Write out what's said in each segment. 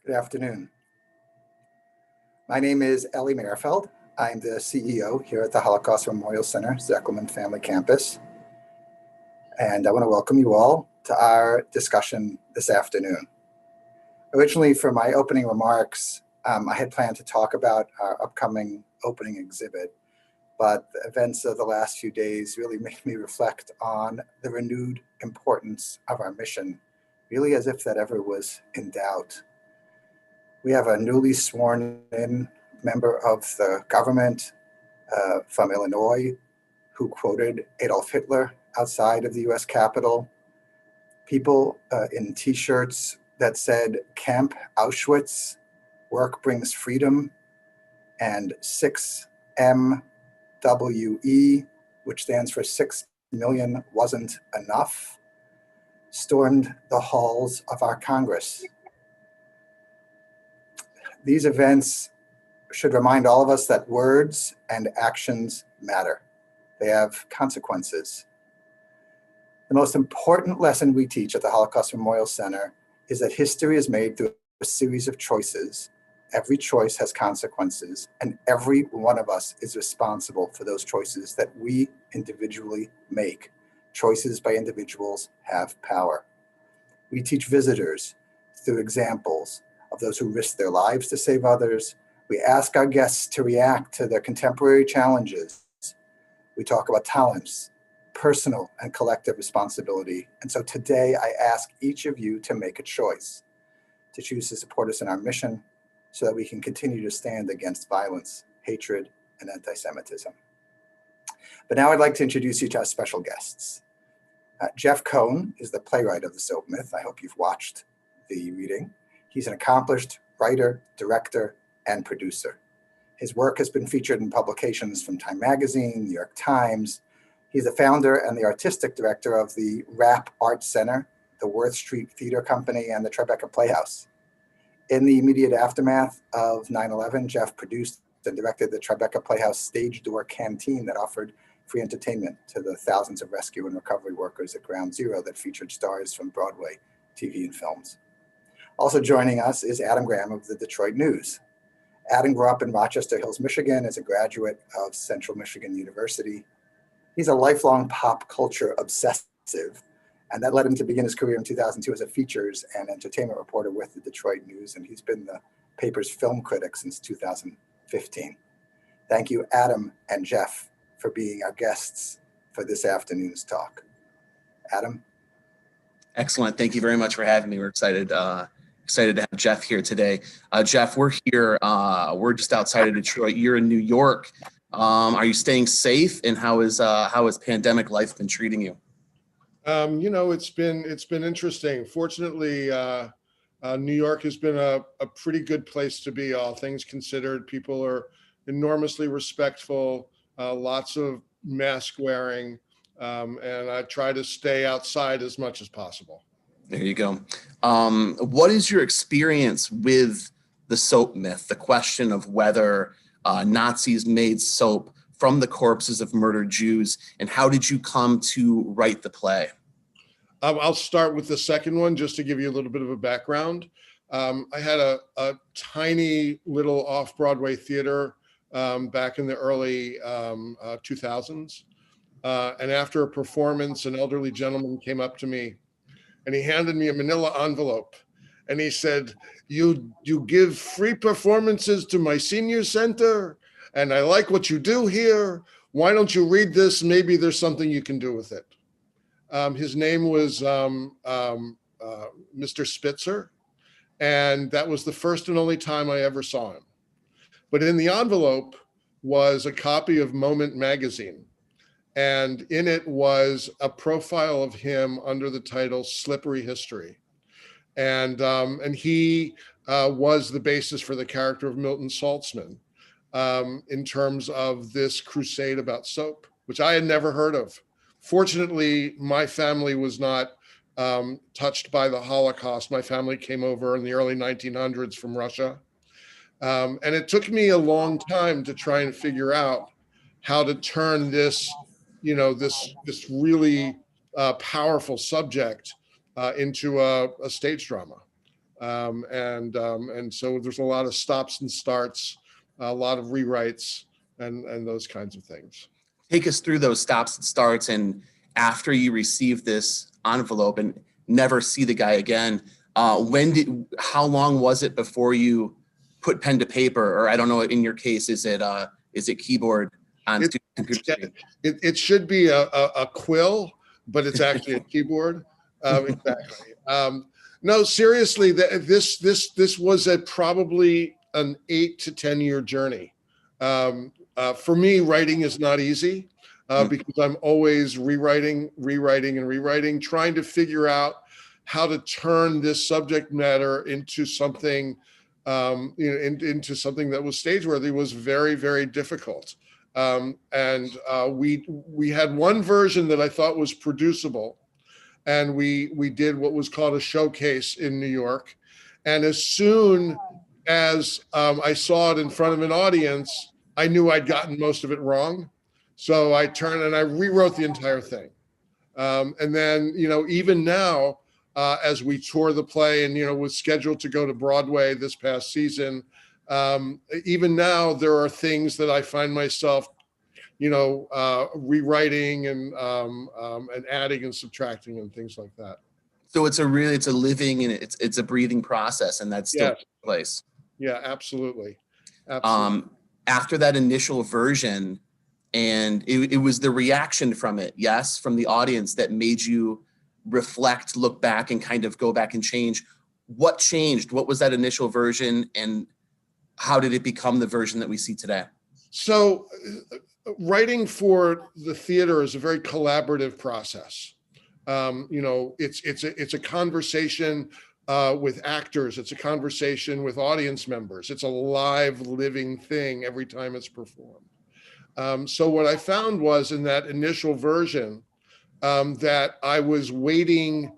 Good afternoon. My name is Ellie Merfeld. I'm the CEO here at the Holocaust Memorial Center, Zekelman Family Campus. And I want to welcome you all to our discussion this afternoon. Originally, for my opening remarks, I had planned to talk about our upcoming opening exhibit, but the events of the last few days really make me reflect on the renewed importance of our mission, really as if that ever was in doubt. We have a newly sworn in member of the government from Illinois who quoted Adolf Hitler outside of the US Capitol. People in t-shirts that said Camp Auschwitz, work brings freedom, and 6MWE, which stands for 6 million wasn't enough, stormed the halls of our Congress. These events should remind all of us that words and actions matter. They have consequences. The most important lesson we teach at the Holocaust Memorial Center is that history is made through a series of choices. Every choice has consequences, and every one of us is responsible for those choices that we individually make. Choices by individuals have power. We teach visitors through examples of those who risk their lives to save others. We ask our guests to react to their contemporary challenges. We talk about tolerance, personal and collective responsibility. And so today I ask each of you to make a choice, to choose to support us in our mission so that we can continue to stand against violence, hatred, and anti-Semitism. But now I'd like to introduce you to our special guests. Jeff Cohn is the playwright of The Soap Myth. I hope you've watched the reading. He's an accomplished writer, director, and producer. His work has been featured in publications from Time Magazine, New York Times. He's the founder and the artistic director of the Rap Art Center, the Worth Street Theater Company, and the Tribeca Playhouse. In the immediate aftermath of 9/11, Jeff produced and directed the Tribeca Playhouse stage door canteen that offered free entertainment to the thousands of rescue and recovery workers at Ground Zero that featured stars from Broadway, TV, and films. Also joining us is Adam Graham of the Detroit News. Adam grew up in Rochester Hills, Michigan as a graduate of Central Michigan University. He's a lifelong pop culture obsessive, and that led him to begin his career in 2002 as a features and entertainment reporter with the Detroit News, and he's been the paper's film critic since 2015. Thank you, Adam and Jeff, for being our guests for this afternoon's talk. Adam? Excellent. Thank you very much for having me. We're excited to have Jeff here today. Jeff, we're here. We're just outside of Detroit. You're in New York. Are you staying safe? And how has pandemic life been treating you? It's been interesting. Fortunately, New York has been a pretty good place to be, all things considered. People are enormously respectful, lots of mask wearing, and I try to stay outside as much as possible. There you go. What is your experience with the soap myth, the question of whether Nazis made soap from the corpses of murdered Jews, and how did you come to write the play? I'll start with the second one just to give you a little bit of a background. I had a tiny little off-Broadway theater back in the early 2000s. And after a performance, an elderly gentleman came up to me and he handed me a manila envelope. And he said, you give free performances to my senior center, and I like what you do here. Why don't you read this? Maybe there's something you can do with it. His name was Mr. Spitzer, and that was the first and only time I ever saw him. But in the envelope was a copy of Moment magazine. And in it was a profile of him under the title Slippery History. And he was the basis for the character of Milton Saltzman in terms of this crusade about soap, which I had never heard of. Fortunately, my family was not touched by the Holocaust. My family came over in the early 1900s from Russia. And it took me a long time to try and figure out how to turn this, this really powerful subject into a stage drama. And so there's a lot of stops and starts, a lot of rewrites, and those kinds of things. Take us through those stops and starts, and after you receive this envelope and never see the guy again, how long was it before you put pen to paper? Or I don't know, in your case, is it keyboard on computer screen? It should be a quill, but it's actually a keyboard. Exactly. No, seriously, this was probably an 8 to 10 year journey. For me, writing is not easy because I'm always rewriting, trying to figure out how to turn this subject matter into something, into something that was stage worthy was very, very difficult. We had one version that I thought was producible, and we did what was called a showcase in New York. And as soon as I saw it in front of an audience, I knew I'd gotten most of it wrong. So I turned and I rewrote the entire thing. And then, even now, as we tour the play and, was scheduled to go to Broadway this past season, even now there are things that I find myself, rewriting and adding and subtracting and things like that. So it's a living and it's a breathing process, and that's still in place. Yeah, absolutely. After that initial version, and it was the reaction from it, yes, from the audience that made you reflect, look back, and kind of go back and change. What changed? What was that initial version, and how did it become the version that we see today? So writing for the theater is a very collaborative process. It's a conversation with actors. It's a conversation with audience members. It's a live, living thing every time it's performed. So what I found was in that initial version that I was waiting.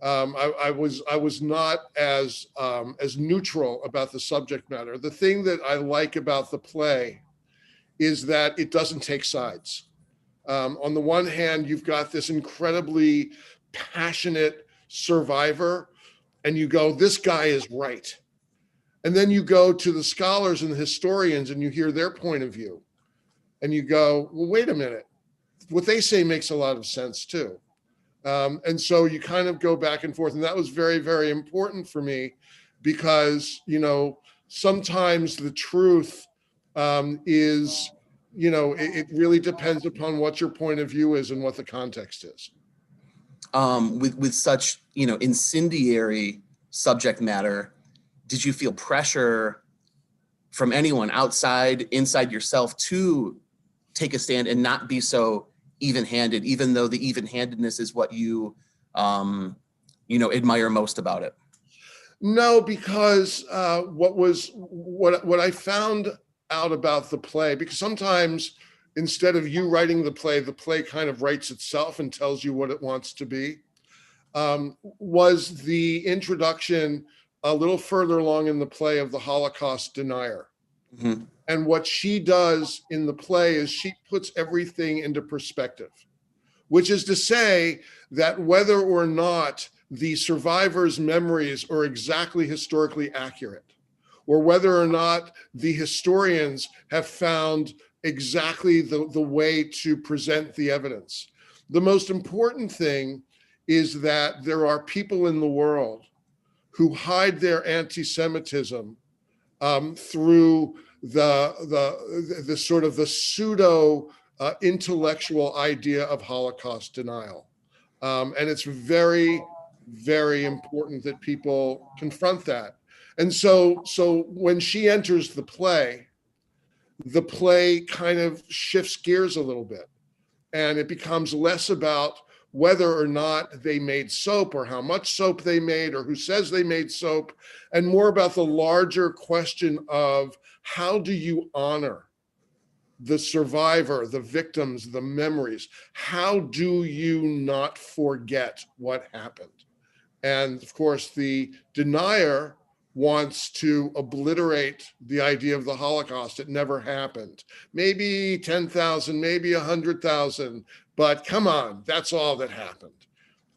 I was not as neutral about the subject matter. The thing that I like about the play is that it doesn't take sides. On the one hand, you've got this incredibly passionate survivor, and you go, this guy is right. And then you go to the scholars and the historians and you hear their point of view. And you go, well, wait a minute. What they say makes a lot of sense too. And so you kind of go back and forth. And that was very, very important for me because, sometimes the truth is, it really depends upon what your point of view is and what the context is. With such, incendiary subject matter, did you feel pressure from anyone outside, inside yourself to take a stand and not be so even-handed, even though the even-handedness is what you, admire most about it? No, because what I found out about the play, because sometimes instead of you writing the play kind of writes itself and tells you what it wants to be, was the introduction a little further along in the play of the Holocaust denier. Mm-hmm. And what she does in the play is she puts everything into perspective, which is to say that whether or not the survivors' memories are exactly historically accurate, or whether or not the historians have found exactly the way to present the evidence, the most important thing is that there are people in the world who hide their anti-Semitism through the sort of the pseudo intellectual idea of Holocaust denial. And it's very, very important that people confront that. And so when she enters the play kind of shifts gears a little bit, and it becomes less about whether or not they made soap or how much soap they made or who says they made soap, and more about the larger question of how do you honor the survivor, the victims, the memories? How do you not forget what happened? And of course, the denier wants to obliterate the idea of the Holocaust. It never happened. Maybe 10,000, maybe 100,000, but come on, that's all that happened.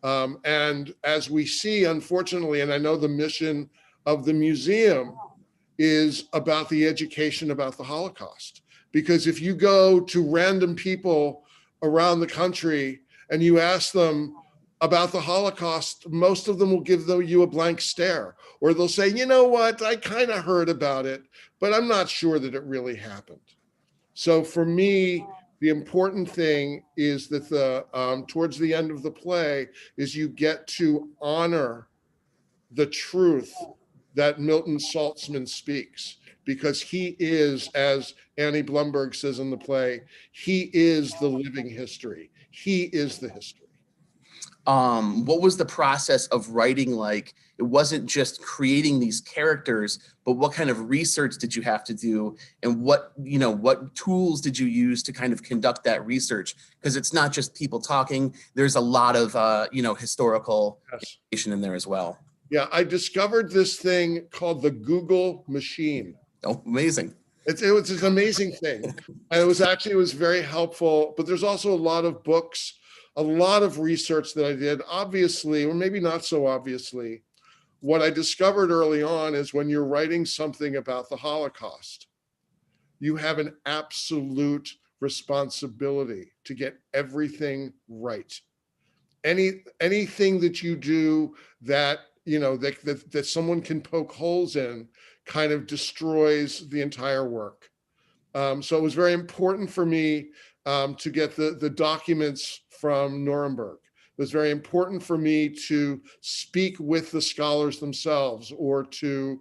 And as we see, unfortunately, and I know the mission of the museum is about the education about the Holocaust. Because if you go to random people around the country and you ask them about the Holocaust, most of them will give you a blank stare, or they'll say, you know what, I kind of heard about it, but I'm not sure that it really happened. So for me, the important thing is that towards the end of the play is you get to honor the truth that Milton Saltzman speaks, because he is, as Annie Blumberg says in the play, he is the living history. He is the history. What was the process of writing like? It wasn't just creating these characters, but what kind of research did you have to do, and what tools did you use to kind of conduct that research? Because it's not just people talking. There's a lot of historical information in there as well. Yeah, I discovered this thing called the Google machine. Oh, amazing. It was an amazing thing. And it was very helpful, but there's also a lot of books, a lot of research that I did, obviously, or maybe not so obviously. What I discovered early on is when you're writing something about the Holocaust, you have an absolute responsibility to get everything right. Anything that you do that that someone can poke holes in kind of destroys the entire work. So it was very important for me to get the documents from Nuremberg. It was very important for me to speak with the scholars themselves, or to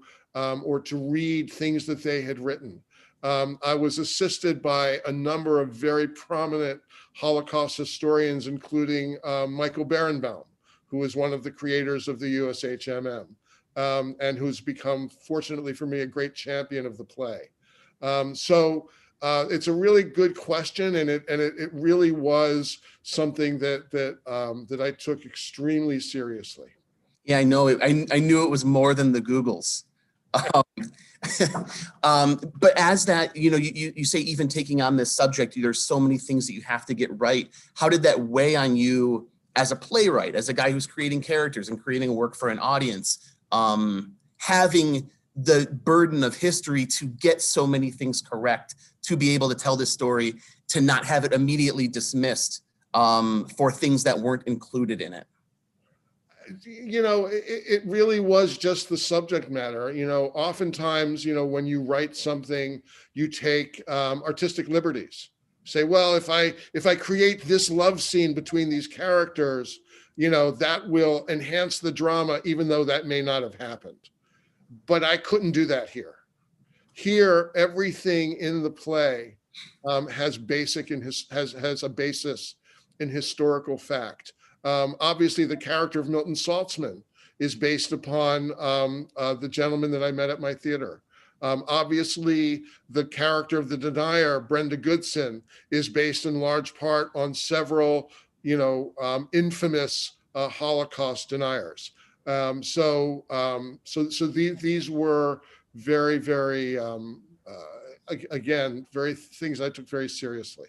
read things that they had written. I was assisted by a number of very prominent Holocaust historians, including Michael Berenbaum, who is one of the creators of the USHMM, and who's become, fortunately for me, a great champion of the play. So it's a really good question, and it really was something that I took extremely seriously. Yeah, I know it. I knew it was more than the Googles. But as that, you say, even taking on this subject, there's so many things that you have to get right. How did that weigh on you as a playwright, as a guy who's creating characters and creating a work for an audience, having the burden of history to get so many things correct, to be able to tell this story, to not have it immediately dismissed for things that weren't included in it? It really was just the subject matter. Oftentimes, when you write something, you take artistic liberties. Say, well, if I create this love scene between these characters, that will enhance the drama, even though that may not have happened. But I couldn't do that here. Here, everything in the play has a basis in historical fact. Obviously, the character of Milton Saltzman is based upon the gentleman that I met at my theater. Obviously, the character of the denier, Brenda Goodson, is based in large part on several, infamous Holocaust deniers. So these were very, very, again, very things I took very seriously.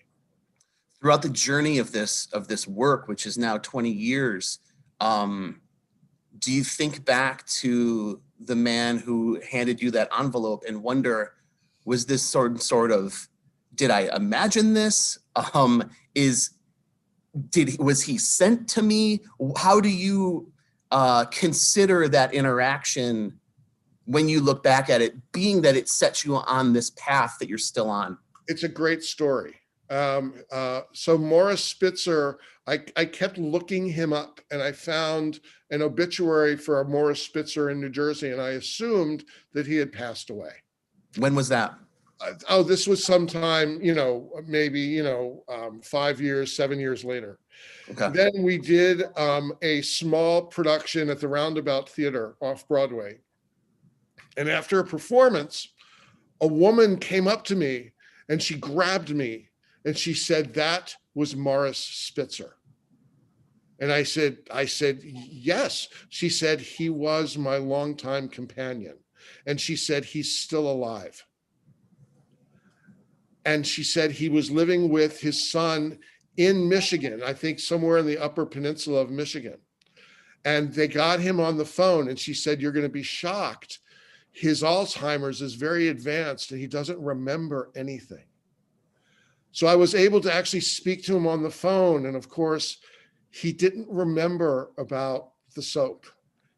Throughout the journey of this work, which is now 20 years, do you think back to the man who handed you that envelope and wonder, was this sort of, did I imagine this? Was he sent to me? How do you consider that interaction when you look back at it, being that it sets you on this path that you're still on? It's a great story. So Morris Spitzer, I kept looking him up, and I found an obituary for a Morris Spitzer in New Jersey, and I assumed that he had passed away. When was that? This was sometime, maybe, 5 years, 7 years later. Okay. Then we did a small production at the Roundabout Theater off Broadway. And after a performance, a woman came up to me and she grabbed me and she said, "That was Morris Spitzer." And I said, "Yes." She said, "He was my longtime companion." And she said, "He's still alive." And she said he was living with his son in Michigan, I think somewhere in the Upper Peninsula of Michigan. And they got him on the phone, and she said, "You're going to be shocked his Alzheimer's is very advanced and he doesn't remember anything. So I was able to actually speak to him on the phone. And of course, he didn't remember about the soap.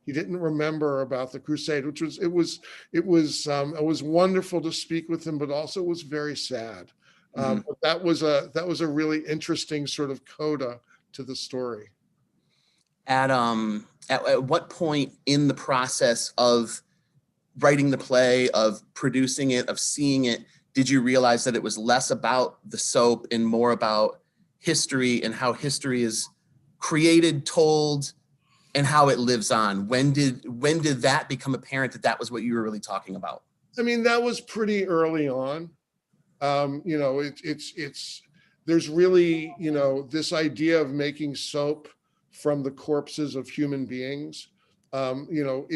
He didn't remember about the crusade, which was, it was wonderful to speak with him, but also it was very sad. But that was a really interesting sort of coda to the story. At what point in the process of writing the play, of producing it, of seeing it, did you realize that it was less about the soap and more about history and how history is created, told, and how it lives on? When did that become apparent that that was what you were really talking about? I mean, that was pretty early on. You know, there's really, you know, this idea of making soap from the corpses of human beings, you know,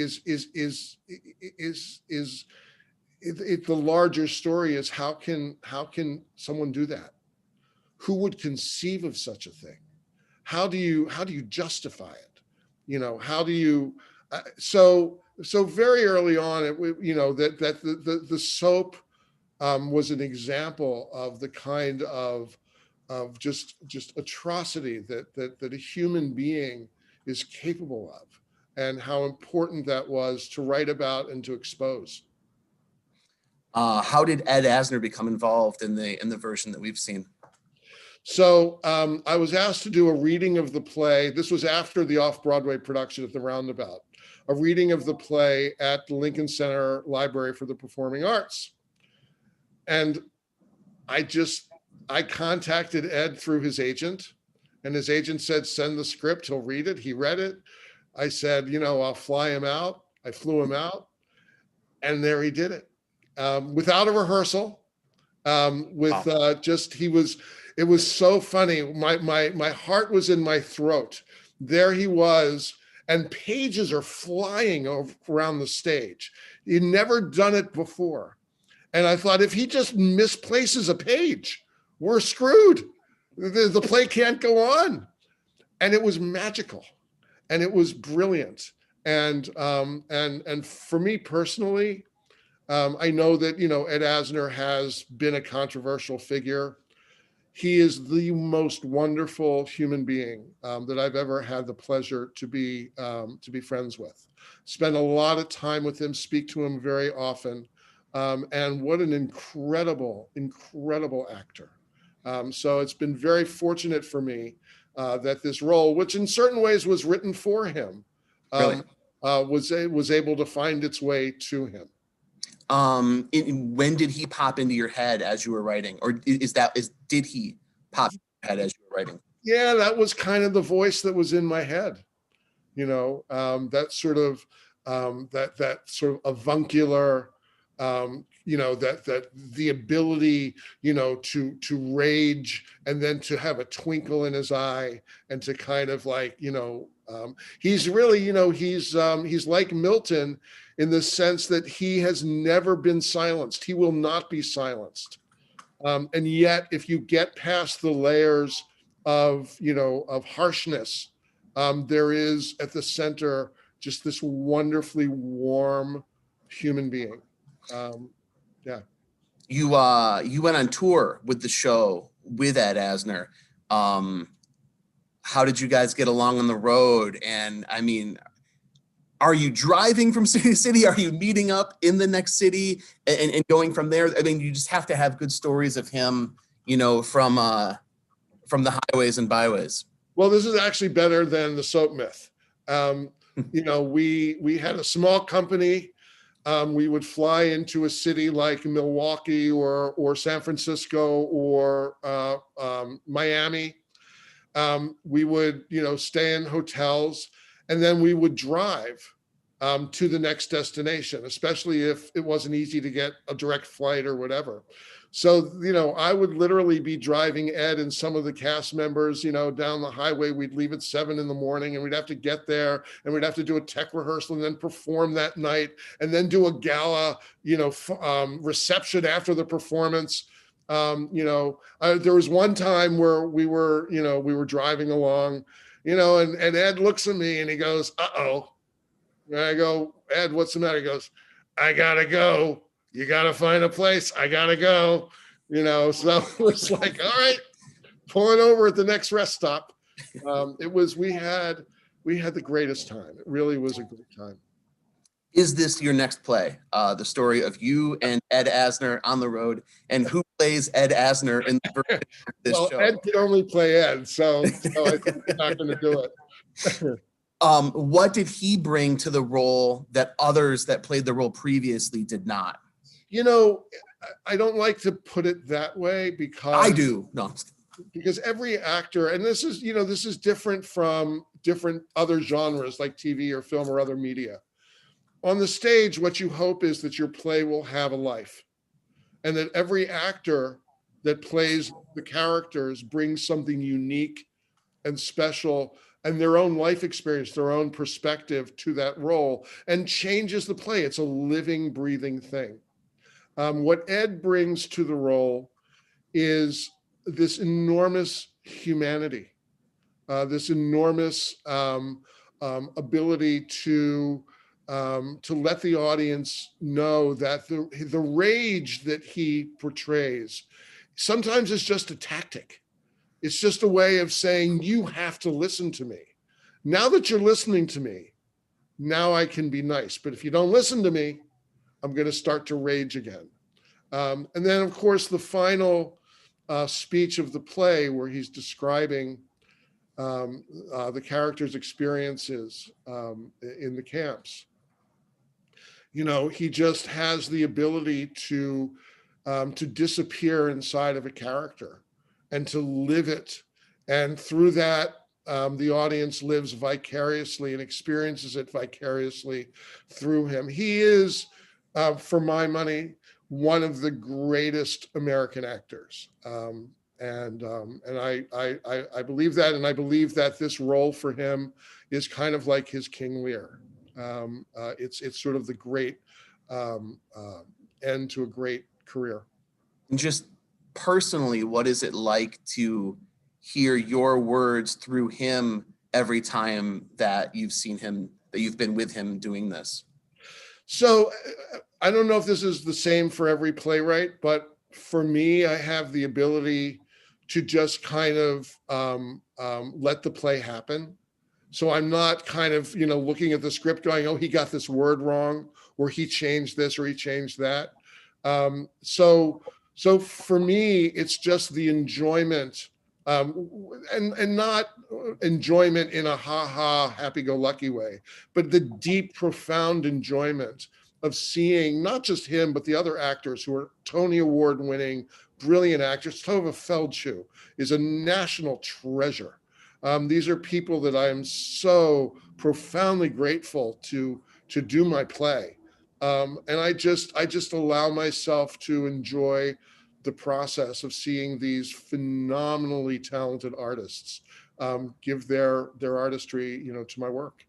the larger story is how can someone do that? Who would conceive of such a thing? How do you justify it? You know, how do you? So very early on, you know, that the soap was an example of the kind of just atrocity that a human being is capable of, and how important that was to write about and to expose. How did Ed Asner become involved in the version that we've seen? So I was asked to do a reading of the play. This was after the off-Broadway production at the Roundabout, a reading of the play at the Lincoln Center Library for the Performing Arts. And I contacted Ed through his agent, and his agent said, send the script, he'll read it. He read it. I said, you know, I'll fly him out. I flew him out, and there he did it. Without a rehearsal, it was so funny. My heart was in my throat. There he was, and pages are flying around the stage. He'd never done it before. And I thought, if he just misplaces a page, we're screwed. The play can't go on. And it was magical, and it was brilliant. And for me personally, I know that, you know, Ed Asner has been a controversial figure. He is the most wonderful human being that I've ever had the pleasure to be friends with. Spend a lot of time with him, speak to him very often. And what an incredible, incredible actor. So it's been very fortunate for me that this role, which in certain ways was written for him, Really? was able to find its way to him. When did he pop into your head as you were writing, or did he pop into your head as you were writing? Yeah, that was kind of the voice that was in my head. You know, that sort of avuncular, you know, that the ability, you know, to rage and then to have a twinkle in his eye and to kind of like, you know, he's really, you know, he's like Milton in the sense that he has never been silenced. He will not be silenced. And yet, if you get past the layers of, you know, of harshness, there is at the center just this wonderfully warm human being. Yeah. You went on tour with the show with Ed Asner. How did you guys get along on the road? And I mean, are you driving from city to city? Are you meeting up in the next city and going from there? I mean, you just have to have good stories of him, you know, from the highways and byways. Well, this is actually better than the soap myth. You know, we had a small company. We would fly into a city like Milwaukee or San Francisco or Miami. We would, you know, stay in hotels, and then we would drive to the next destination, especially if it wasn't easy to get a direct flight or whatever. So, you know, I would literally be driving Ed and some of the cast members, you know, down the highway. We'd leave at 7 a.m. and we'd have to get there, and we'd have to do a tech rehearsal and then perform that night and then do a gala, you know, reception after the performance. You know, there was one time where we were driving along, you know, and Ed looks at me and he goes, uh-oh. And I go, Ed, what's the matter? He goes, I gotta go. You gotta find a place. I gotta go. So it was like, all right, pulling over at the next rest stop. We had the greatest time. It really was a great time. Is this your next play? The story of you and Ed Asner on the road, and who plays Ed Asner in the version of this show? Ed could only play Ed, so I think we're not going to do it. What did he bring to the role that others that played the role previously did not? I don't like to put it that way because I do. No, because every actor, and this is different from different other genres like TV or film or other media. On the stage, what you hope is that your play will have a life, and that every actor that plays the characters brings something unique and special and their own life experience, their own perspective to that role, and changes the play. It's a living, breathing thing. What Ed brings to the role is this enormous humanity, this enormous ability to let the audience know that the rage that he portrays sometimes is just a tactic. It's just a way of saying, you have to listen to me. Now that you're listening to me, now I can be nice. But if you don't listen to me, I'm going to start to rage again. And then, of course, the final speech of the play where he's describing the characters' experiences in the camps. He just has the ability to disappear inside of a character and to live it. And through that, the audience lives vicariously and experiences it vicariously through him. He is, for my money, one of the greatest American actors. And I believe that, and I believe that this role for him is kind of like his King Lear. It's sort of the great end to a great career. And just personally, what is it like to hear your words through him every time that you've seen him, that you've been with him doing this? So I don't know if this is the same for every playwright, but for me, I have the ability to just kind of let the play happen. So I'm not kind of, looking at the script going, oh, he got this word wrong, or he changed this, or he changed that. So for me, it's just the enjoyment, and not enjoyment in a ha-ha, happy-go-lucky way, but the deep, profound enjoyment of seeing not just him, but the other actors who are Tony Award-winning, brilliant actors. Tova Feldshuh is a national treasure. These are people that I am so profoundly grateful to do my play. And I just allow myself to enjoy the process of seeing these phenomenally talented artists give their artistry, to my work.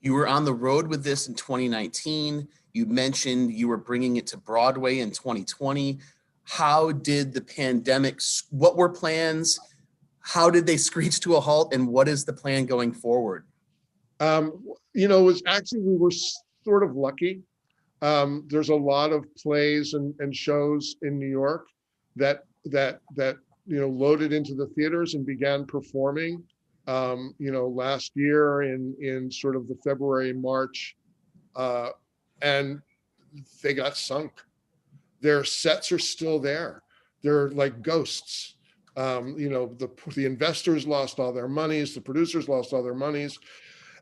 You were on the road with this in 2019. You mentioned you were bringing it to Broadway in 2020. How did the pandemic, what were plans? How did they screech to a halt, and what is the plan going forward? It was actually, we were sort of lucky. There's a lot of plays and shows in New York that loaded into the theaters and began performing last year in sort of the February, March, and they got sunk. Their sets are still there. They're like ghosts. The investors lost all their monies, the producers lost all their monies.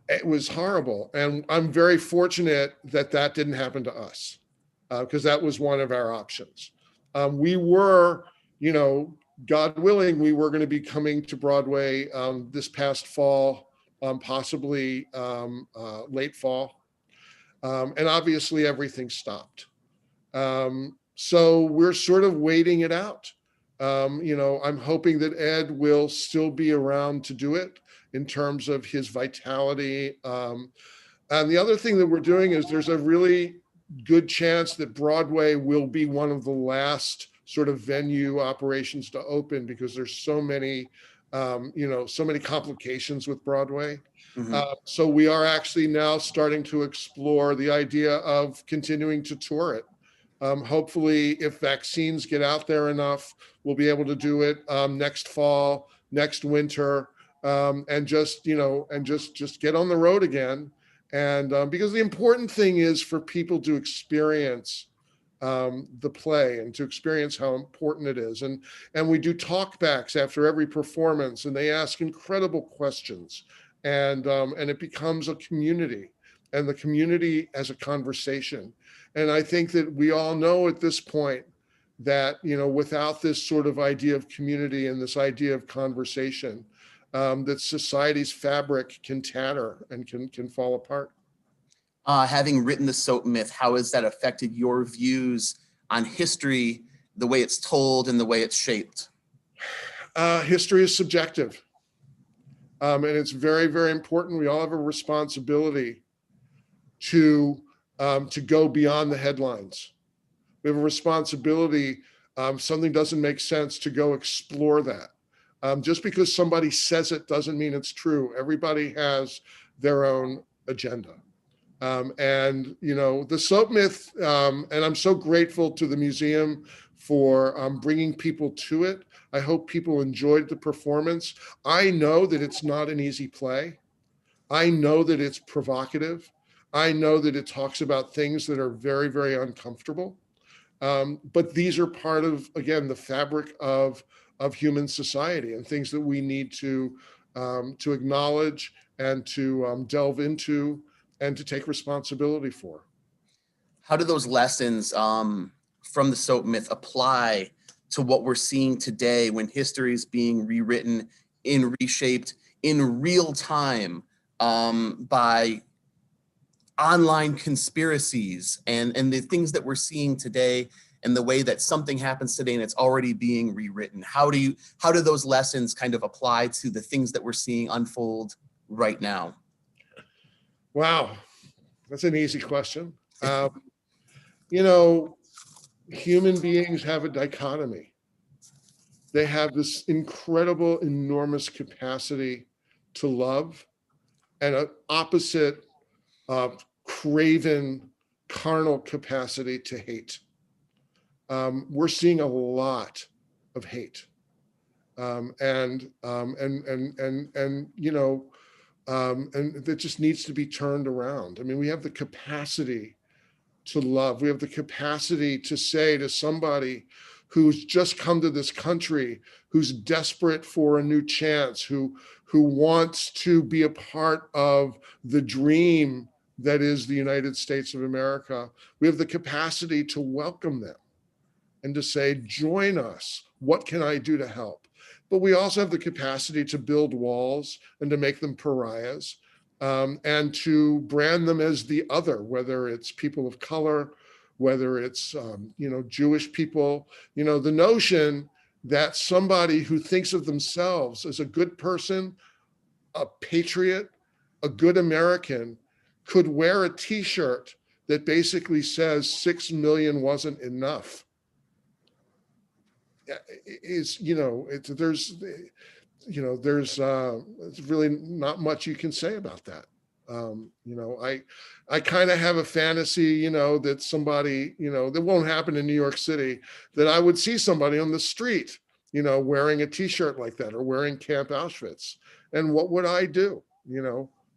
It was horrible. And I'm very fortunate that didn't happen to us, because that was one of our options. We were, God willing, we were going to be coming to Broadway this past fall, possibly late fall. And obviously everything stopped. So we're sort of waiting it out. I'm hoping that Ed will still be around to do it in terms of his vitality. And the other thing that we're doing is there's a really good chance that Broadway will be one of the last sort of venue operations to open, because there's so many so many complications with Broadway. Mhm. So we are actually now starting to explore the idea of continuing to tour it. Hopefully, if vaccines get out there enough, we'll be able to do it next fall, next winter, and just get on the road again. And because the important thing is for people to experience the play and to experience how important it is. And we do talkbacks after every performance, and they ask incredible questions, and it becomes a community, and the community as a conversation. And I think that we all know at this point that, without this sort of idea of community and this idea of conversation, that society's fabric can tatter and can fall apart. Having written the soap myth, how has that affected your views on history, the way it's told and the way it's shaped? History is subjective. And it's very, very important. We all have a responsibility to go beyond the headlines. We have a responsibility. Something doesn't make sense, to go explore that. Just because somebody says it doesn't mean it's true. Everybody has their own agenda. And the soap myth, and I'm so grateful to the museum for bringing people to it. I hope people enjoyed the performance. I know that it's not an easy play. I know that it's provocative. I know that it talks about things that are very, very uncomfortable. But these are part of, again, the fabric of human society, and things that we need to acknowledge and to delve into and to take responsibility for. How do those lessons from the soap myth apply to what we're seeing today, when history is being rewritten and reshaped in real time by online conspiracies and the things that we're seeing today, and the way that something happens today and it's already being rewritten? How do those lessons kind of apply to the things that we're seeing unfold right now? Wow, that's an easy question. Human beings have a dichotomy. They have this incredible, enormous capacity to love, and an opposite, craven, carnal capacity to hate. We're seeing a lot of hate, and that just needs to be turned around. I mean, we have the capacity to love. We have the capacity to say to somebody who's just come to this country, who's desperate for a new chance, who wants to be a part of the dream that is the United States of America. We have the capacity to welcome them and to say, join us. What can I do to help? But we also have the capacity to build walls and to make them pariahs, and to brand them as the other, whether it's people of color, whether it's Jewish people. The notion that somebody who thinks of themselves as a good person, a patriot, a good American, could wear a T-shirt that basically says 6 million wasn't enough is, there's really not much you can say about that. I kind of have a fantasy, that somebody, that won't happen in New York City, that I would see somebody on the street, wearing a T-shirt like that, or wearing Camp Auschwitz. And what would I do?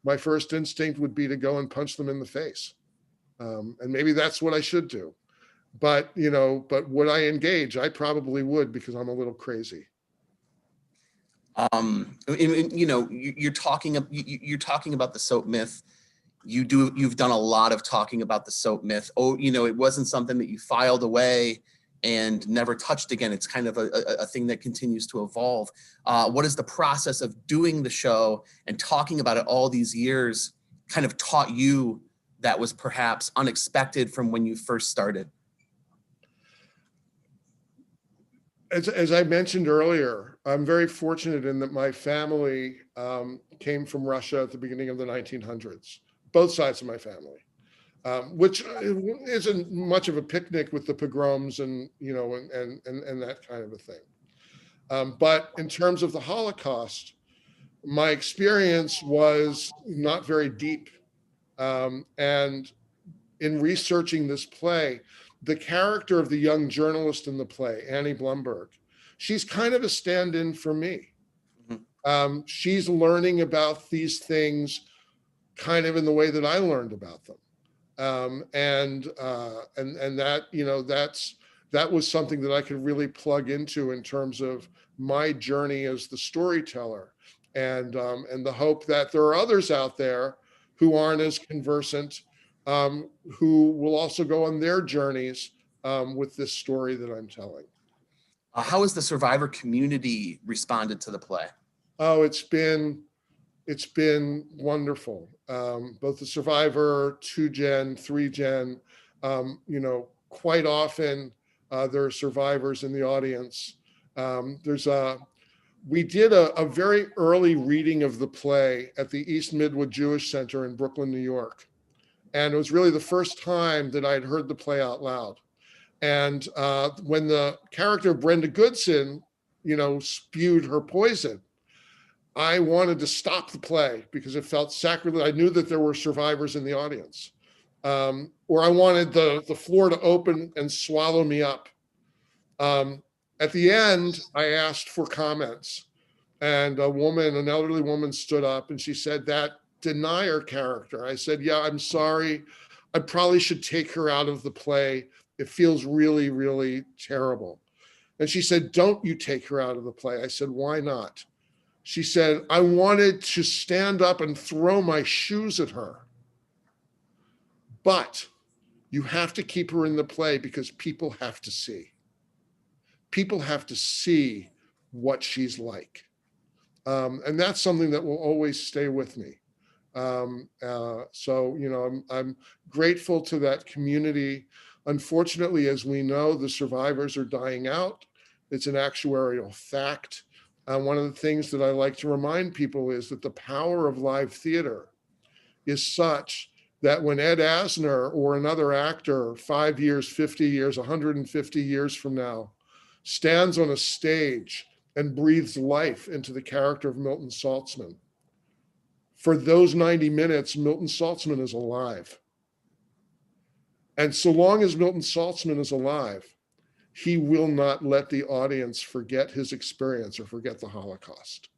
My first instinct would be to go and punch them in the face. And maybe that's what I should do. But would I engage? I probably would, because I'm a little crazy. You're talking about the soap myth. You've done a lot of talking about the soap myth. It wasn't something that you filed away and never touched again. It's kind of a thing that continues to evolve. What is the process of doing the show and talking about it all these years kind of taught you that was perhaps unexpected from when you first started? As I mentioned earlier, I'm very fortunate in that my family came from Russia at the beginning of the 1900s, both sides of my family, which isn't much of a picnic with the pogroms and that kind of a thing. But in terms of the Holocaust, my experience was not very deep. And in researching this play, the character of the young journalist in the play, Annie Blumberg, she's kind of a stand-in for me. She's learning about these things kind of in the way that I learned about them. And that, you know, that was something that I could really plug into in terms of my journey as the storyteller, and the hope that there are others out there who aren't as conversant, who will also go on their journeys with this story that I'm telling. How has the survivor community responded to the play? Oh, it's been wonderful. Both the survivor, 2-gen, 3-gen, you know, quite often there are survivors in the audience. We did a very early reading of the play at the East Midwood Jewish Center in Brooklyn, New York. And it was really the first time that I'd heard the play out loud. And when the character Brenda Goodson, you know, spewed her poison, I wanted to stop the play because it felt sacrilege. I knew that there were survivors in the audience. Or I wanted the floor to open and swallow me up. At the end, I asked for comments, and an elderly woman stood up and she said, "That denier character." I said, "Yeah, I'm sorry. I probably should take her out of the play. It feels really, really terrible." And she said, "Don't you take her out of the play." I said, "Why not?" She said, "I wanted to stand up and throw my shoes at her. But you have to keep her in the play because people have to see. People have to see what she's like." And that's something that will always stay with me. So, you know, I'm grateful to that community. Unfortunately, as we know, the survivors are dying out. It's an actuarial fact. One of the things that I like to remind people is that the power of live theater is such that when Ed Asner or another actor 5 years, 50 years, 150 years from now stands on a stage and breathes life into the character of Milton Saltzman, for those 90 minutes, Milton Saltzman is alive. And so long as Milton Saltzman is alive, he will not let the audience forget his experience or forget the Holocaust.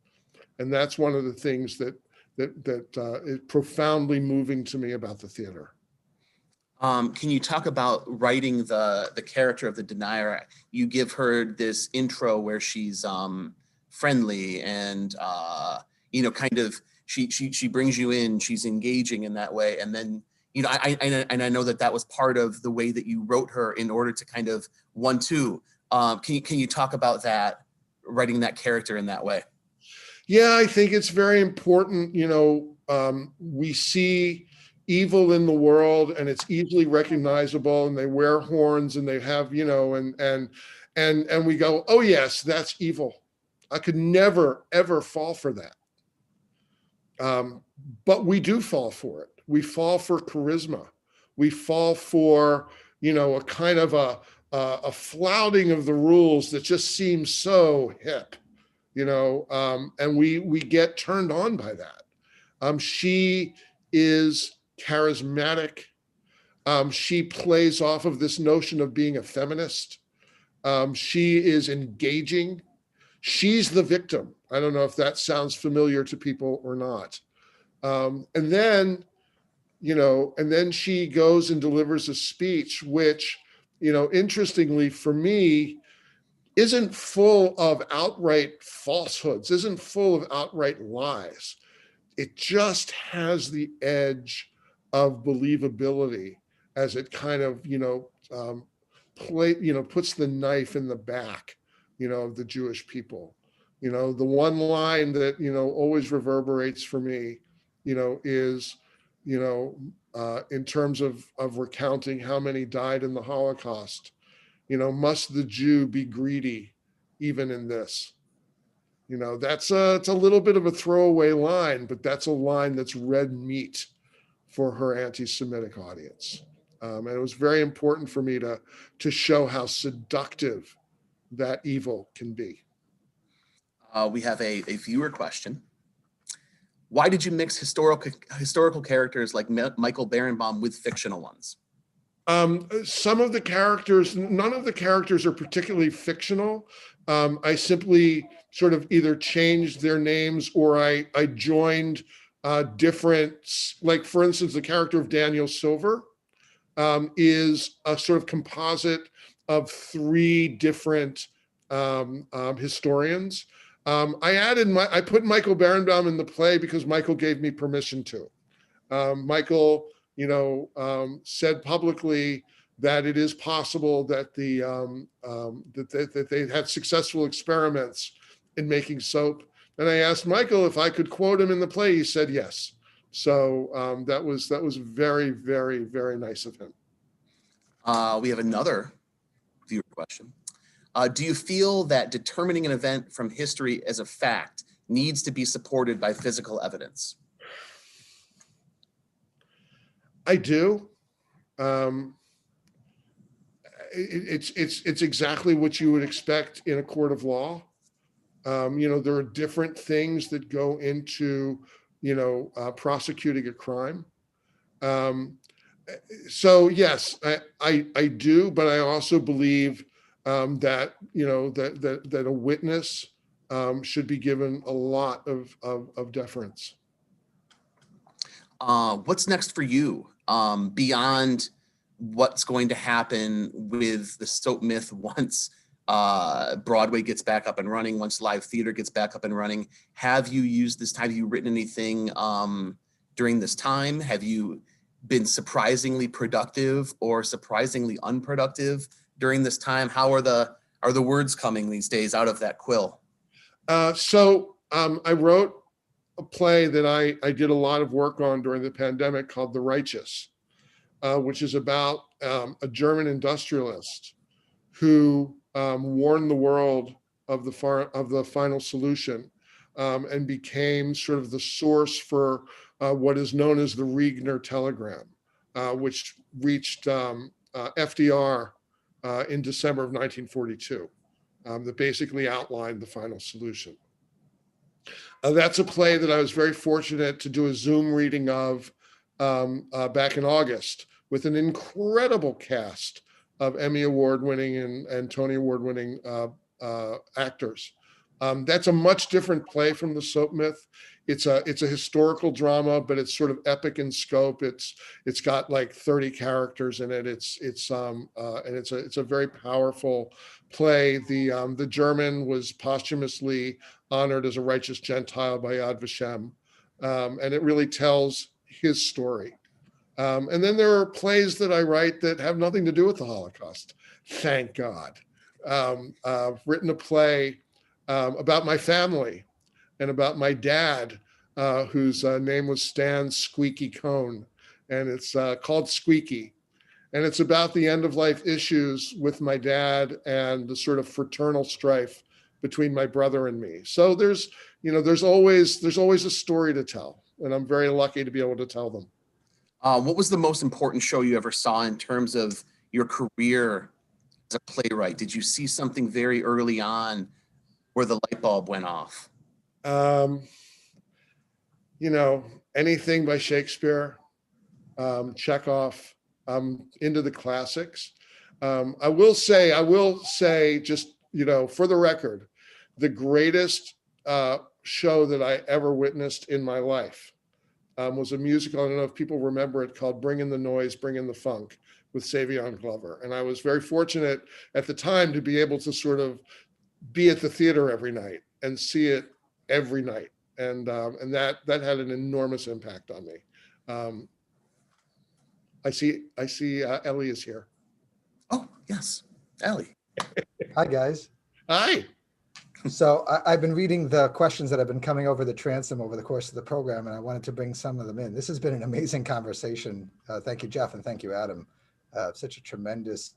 And that's one of the things that is profoundly moving to me about the theater. Can you talk about writing the character of the denier? You give her this intro where she's friendly and you know, kind of she brings you in, she's engaging in that way, and then, you know, I know that was part of the way that you wrote her in order to kind of 1-2. Can you talk about that, writing that character in that way? Yeah, I think it's very important. You know, we see evil in the world and it's easily recognizable, and they wear horns and they have, you know, and we go, oh yes, that's evil. I could never ever fall for that. But we do fall for it. We fall for charisma. We fall for, you know, a kind of a flouting of the rules that just seems so hip, you know, and we get turned on by that. She is charismatic. She plays off of this notion of being a feminist. She is engaging. She's the victim. I don't know if that sounds familiar to people or not. And then, you know, and then she goes and delivers a speech, which, you know, interestingly for me, isn't full of outright falsehoods, isn't full of outright lies. It just has the edge of believability as it kind of, you know, puts the knife in the back, you know, of the Jewish people. You know, the one line that, you know, always reverberates for me, you know, is, you know, in terms of recounting how many died in the Holocaust, you know, must the Jew be greedy even in this? You know, it's a little bit of a throwaway line, but that's a line that's red meat for her anti-Semitic audience. And it was very important for me to show how seductive that evil can be. We have a viewer question. Why did you mix historical characters like Michael Berenbaum with fictional ones? Some of the characters, none of the characters are particularly fictional. I simply sort of either changed their names or I joined different, like for instance, the character of Daniel Silver is a sort of composite of three different historians. I put Michael Berenbaum in the play because Michael gave me permission to. Michael, said publicly that it is possible that that they had successful experiments in making soap. And I asked Michael if I could quote him in the play. He said yes. So that was very, very, very nice of him. We have another viewer question. Do you feel that determining an event from history as a fact needs to be supported by physical evidence? I do. It's exactly what you would expect in a court of law. There are different things that go into, prosecuting a crime. So yes, I do, but I also believe that that a witness should be given a lot of deference. What's next for you beyond what's going to happen with the soap myth once Broadway gets back up and running, once live theater gets back up and running? Have you used this time? Have you written anything during this time? Have you been surprisingly productive or surprisingly unproductive during this time? How are the words coming these days out of that quill? So I wrote a play that I did a lot of work on during the pandemic called The Righteous, which is about a German industrialist who warned the world of the final solution and became sort of the source for what is known as the Regner telegram, which reached FDR in December of 1942, that basically outlined the final solution. That's a play that I was very fortunate to do a Zoom reading of back in August with an incredible cast of Emmy Award winning and Tony Award winning actors. That's a much different play from the soap myth. It's a historical drama, but it's sort of epic in scope. It's got like 30 characters in it. It's a very powerful play. The German was posthumously honored as a righteous Gentile by Yad Vashem, and it really tells his story. And then there are plays that I write that have nothing to do with the Holocaust. Thank God. I've written a play about my family and about my dad, whose name was Stan Squeaky Cohn, and it's called Squeaky. And it's about the end of life issues with my dad and the sort of fraternal strife between my brother and me. So there's always a story to tell, and I'm very lucky to be able to tell them. What was the most important show you ever saw in terms of your career as a playwright? Did you see something very early on where the light bulb went off? Anything by Shakespeare, Chekhov, into the classics. I will say, just, for the record, the greatest show that I ever witnessed in my life was a musical. I don't know if people remember it, called Bring in the Noise, Bring in the Funk, with Savion Glover. And I was very fortunate at the time to be able to sort of be at the theater every night and see it every night. And that had an enormous impact on me. I see Ellie is here. Oh, yes. Ellie. Hi, guys. Hi. So I've been reading the questions that have been coming over the transom over the course of the program, and I wanted to bring some of them in. This has been an amazing conversation. Thank you, Jeff, and thank you, Adam. Such a tremendous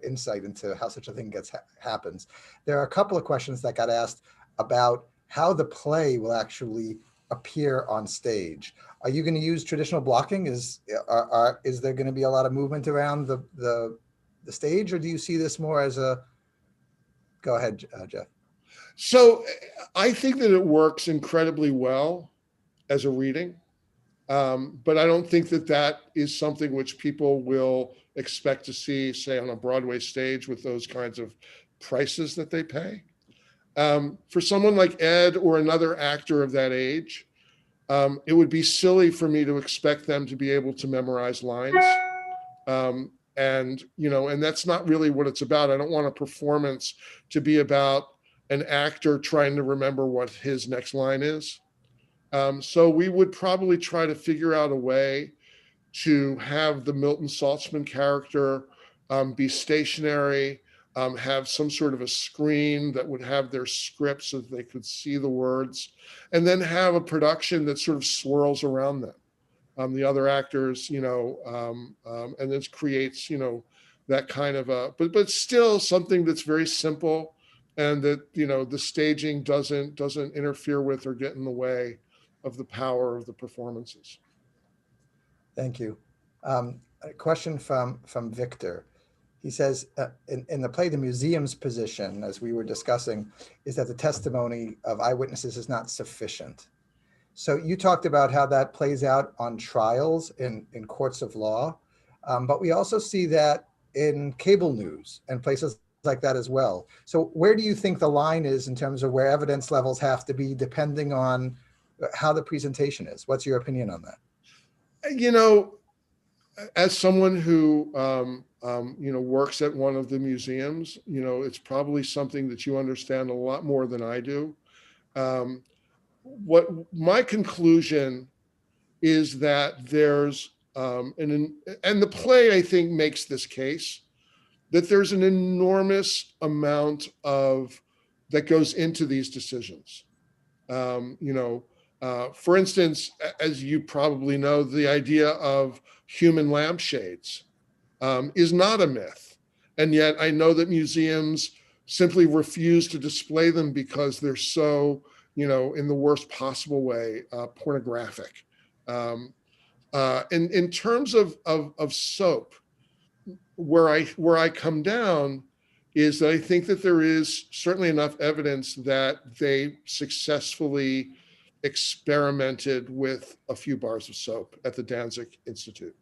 insight into how such a thing happens. There are a couple of questions that got asked about how the play will actually appear on stage. Are you going to use traditional blocking? Is there going to be a lot of movement around the stage, or do you see this more as a? Go ahead, Jeff. So I think that it works incredibly well as a reading, but I don't think that that is something which people will expect to see, say, on a Broadway stage with those kinds of prices that they pay. For someone like Ed or another actor of that age, it would be silly for me to expect them to be able to memorize lines. And that's not really what it's about. I don't want a performance to be about an actor trying to remember what his next line is. So we would probably try to figure out a way to have the Milton Saltzman character be stationary, have some sort of a screen that would have their script so that they could see the words, and then have a production that sort of swirls around them. The other actors, and this creates, that kind of a, but still something that's very simple, and that, the staging doesn't interfere with or get in the way of the power of the performances. Thank you. A question from Victor. He says, in the play, the museum's position, as we were discussing, is that the testimony of eyewitnesses is not sufficient. So you talked about how that plays out on trials in courts of law, but we also see that in cable news and places like that as well. So where do you think the line is in terms of where evidence levels have to be depending on how the presentation is? What's your opinion on that? As someone who works at one of the museums, it's probably something that you understand a lot more than I do. What my conclusion is that there's and the play, I think, makes this case that there's an enormous amount of that goes into these decisions. For instance, as you probably know, the idea of human lampshades is not a myth. And yet I know that museums simply refuse to display them because they're so, in the worst possible way, pornographic. In terms of soap, where I come down is that I think that there is certainly enough evidence that they successfully experimented with a few bars of soap at the Danzig Institute.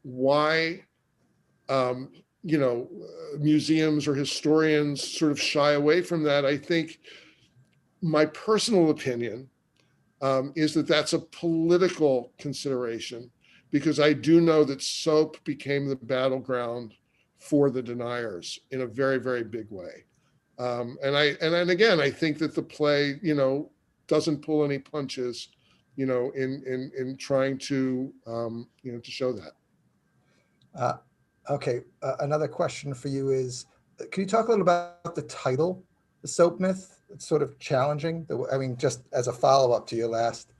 Why, museums or historians sort of shy away from that, I think my personal opinion is that that's a political consideration, because I do know that soap became the battleground for the deniers in a very, very big way. And again, I think that the play, doesn't pull any punches, in trying to, to show that. Okay, another question for you is, can you talk a little about the title, The Soap Myth? It's sort of challenging. Just as a follow-up to your last.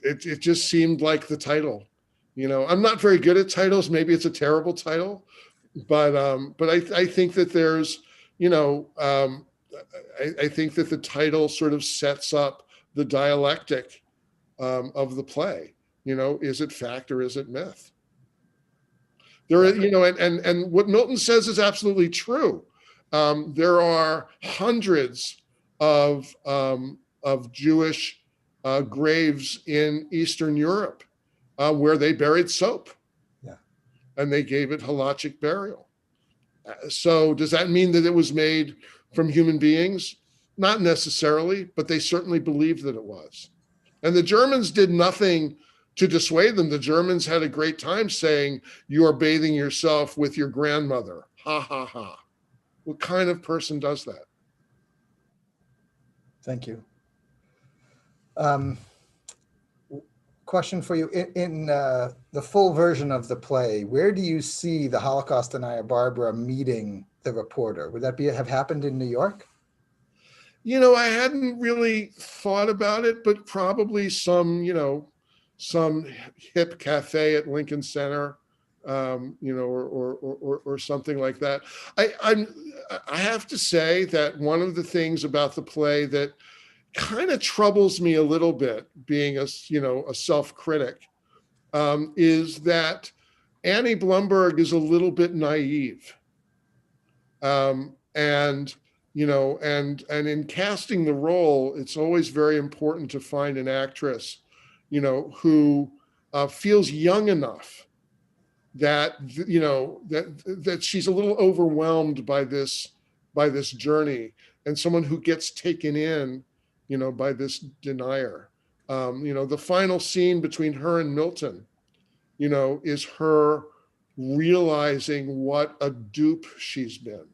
It just seemed like the title. I'm not very good at titles. Maybe it's a terrible title, but I think that there's, I think that the title sort of sets up the dialectic of the play. Is it fact or is it myth? There, and what Milton says is absolutely true. There are hundreds of Jewish graves in Eastern Europe where they buried soap. Yeah. And they gave it halachic burial. So does that mean that it was made from human beings? Not necessarily, but they certainly believed that it was. And the Germans did nothing to dissuade them. The Germans had a great time saying, "You are bathing yourself with your grandmother." Ha, ha, ha. What kind of person does that? Thank you. Question for you. In the full version of the play, where do you see the Holocaust denier Barbara meeting the reporter? Would that have happened in New York? I hadn't really thought about it, but probably some hip cafe at Lincoln Center, or something like that. I have to say that one of the things about the play that kind of troubles me a little bit, being a self-critic, is that Annie Blumberg is a little bit naive. And and in casting the role, it's always very important to find an actress, who feels young enough that that she's a little overwhelmed by this journey, and someone who gets taken in, by this denier. The final scene between her and Milton, is her realizing what a dupe she's been.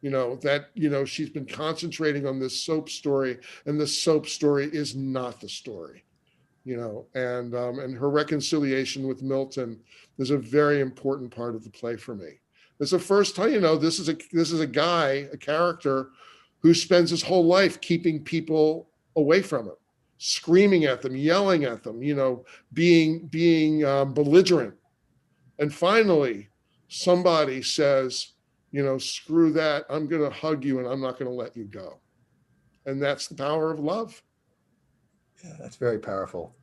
That she's been concentrating on this soap story, and the soap story is not the story. And her reconciliation with Milton is a very important part of the play for me. It's the first time, this is a guy, a character, who spends his whole life keeping people away from him, screaming at them, yelling at them, being belligerent. And finally, somebody says, screw that, I'm going to hug you and I'm not going to let you go. And that's the power of love. Yeah, that's very powerful.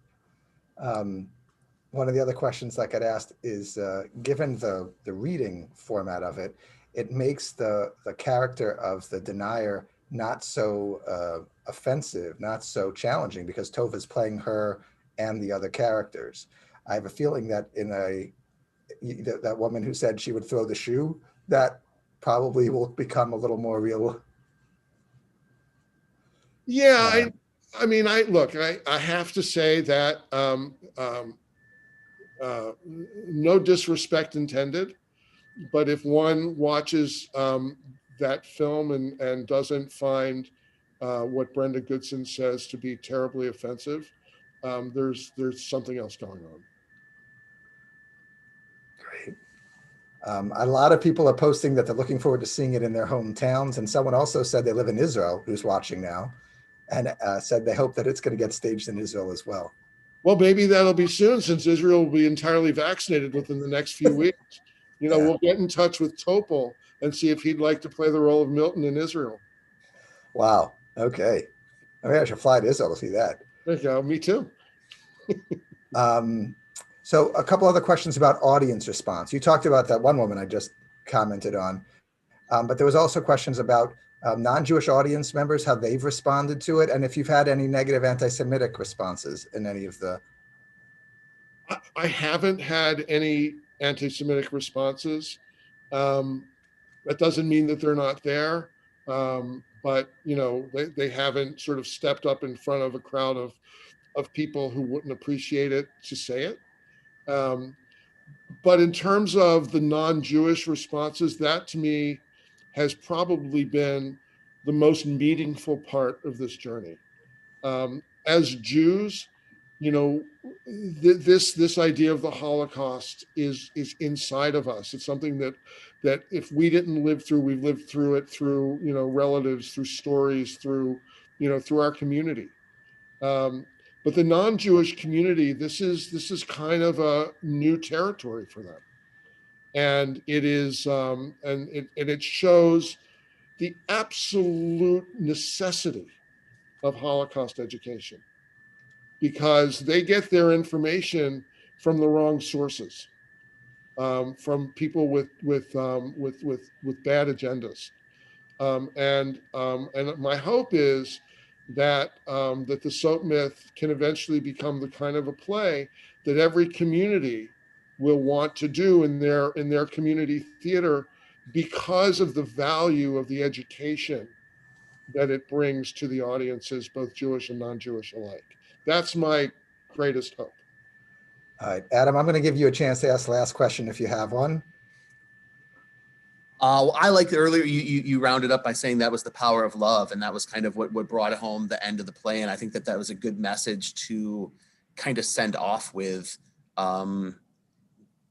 One of the other questions that got asked is, given the reading format of it, it makes the character of the denier not so offensive, not so challenging, because Tova's playing her and the other characters. I have a feeling that that woman who said she would throw the shoe, that probably will become a little more real. Yeah, I have to say that no disrespect intended, but if one watches that film and doesn't find what Brenda Goodson says to be terribly offensive, there's something else going on. Great. A lot of people are posting that they're looking forward to seeing it in their hometowns. And someone also said they live in Israel, who's watching now, and said they hope that it's going to get staged in Israel as well. Well, maybe that'll be soon, since Israel will be entirely vaccinated within the next few weeks. Yeah. We'll get in touch with Topol and see if he'd like to play the role of Milton in Israel. Wow. Okay. I mean, I should fly to Israel to see that. There you go. Me too. So a couple other questions about audience response. You talked about that one woman I just commented on, but there was also questions about non-Jewish audience members, how they've responded to it, and if you've had any negative anti-Semitic responses in any of the... I haven't had any anti-Semitic responses. That doesn't mean that they're not there, but they haven't sort of stepped up in front of a crowd of people who wouldn't appreciate it to say it. But in terms of the non-Jewish responses, that to me has probably been the most meaningful part of this journey. As Jews, this idea of the Holocaust is inside of us. It's something that if we didn't live through, we've lived through it through relatives, through stories, through our community. But the non-Jewish community, this is kind of a new territory for them, and it is and it shows the absolute necessity of Holocaust education, because they get their information from the wrong sources, from people with bad agendas, and my hope is that the soap myth can eventually become the kind of a play that every community will want to do in their community theater, because of the value of the education that it brings to the audiences, both Jewish and non-Jewish alike. That's my greatest hope. All right, Adam, I'm going to give you a chance to ask the last question if you have one. Well, I liked it earlier. You rounded up by saying that was the power of love, and that was kind of what brought home the end of the play. And I think that was a good message to kind of send off with,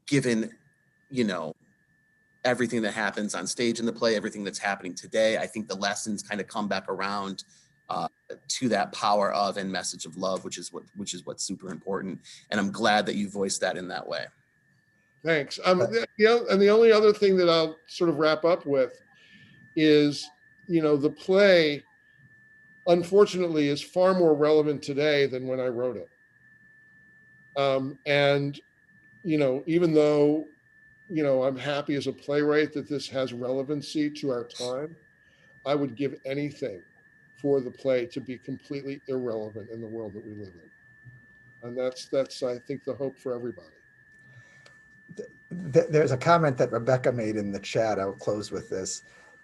given, everything that happens on stage in the play, everything that's happening today. I think the lessons kind of come back around to that power of and message of love, which is what's super important. And I'm glad that you voiced that in that way. Thanks. And the only other thing that I'll sort of wrap up with is, the play, unfortunately, is far more relevant today than when I wrote it. And even though, I'm happy as a playwright that this has relevancy to our time, I would give anything for the play to be completely irrelevant in the world that we live in. And that's I think the hope for everybody. There's a comment that Rebecca made in the chat. I'll close with this,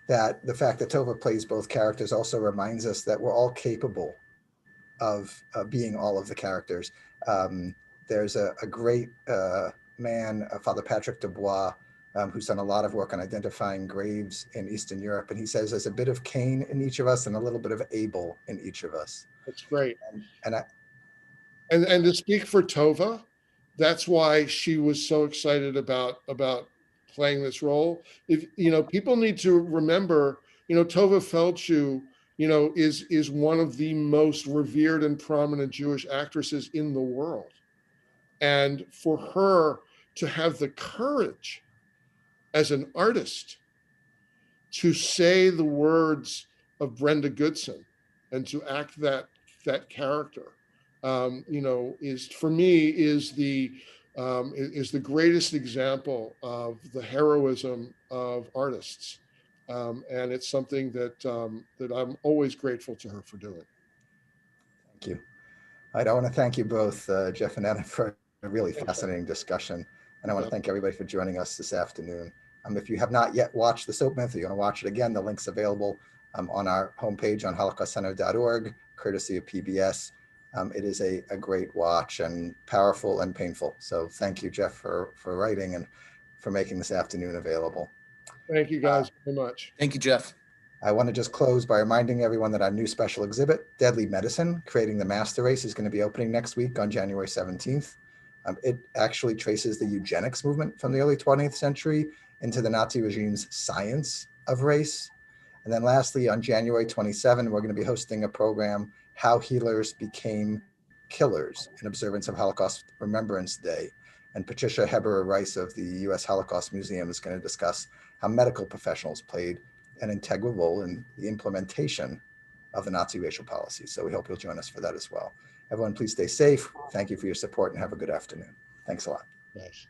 that the fact that Tova plays both characters also reminds us that we're all capable of being all of the characters. There's a great man, Father Patrick Dubois, who's done a lot of work on identifying graves in Eastern Europe. And he says there's a bit of Cain in each of us and a little bit of Abel in each of us. That's great. And to speak for Tova, that's why she was so excited about playing this role. If people need to remember, Tova Feldshuh, is one of the most revered and prominent Jewish actresses in the world. And for her to have the courage as an artist to say the words of Brenda Goodson and to act that character, is for me is the greatest example of the heroism of artists, and it's something that I'm always grateful to her for doing. Thank you. I want to thank you both, Jeff and Adam, for a really fascinating discussion. And I want to thank everybody for joining us this afternoon. If you have not yet watched The Soap Myth, or you want to watch it again, the link's available on our homepage on holocaustcenter.org, courtesy of PBS. It is a great watch and powerful and painful. So thank you, Jeff, for writing and for making this afternoon available. Thank you guys very much. Thank you, Jeff. I want to just close by reminding everyone that our new special exhibit, Deadly Medicine, Creating the Master Race, is going to be opening next week on January 17th. It actually traces the eugenics movement from the early 20th century into the Nazi regime's science of race. And then lastly, on January 27, we're going to be hosting a program, How Healers Became Killers, in observance of Holocaust Remembrance Day. And Patricia Heberer-Rice of the U.S. Holocaust Museum is going to discuss how medical professionals played an integral role in the implementation of the Nazi racial policy. So we hope you'll join us for that as well. Everyone, please stay safe. Thank you for your support and have a good afternoon. Thanks a lot. Nice.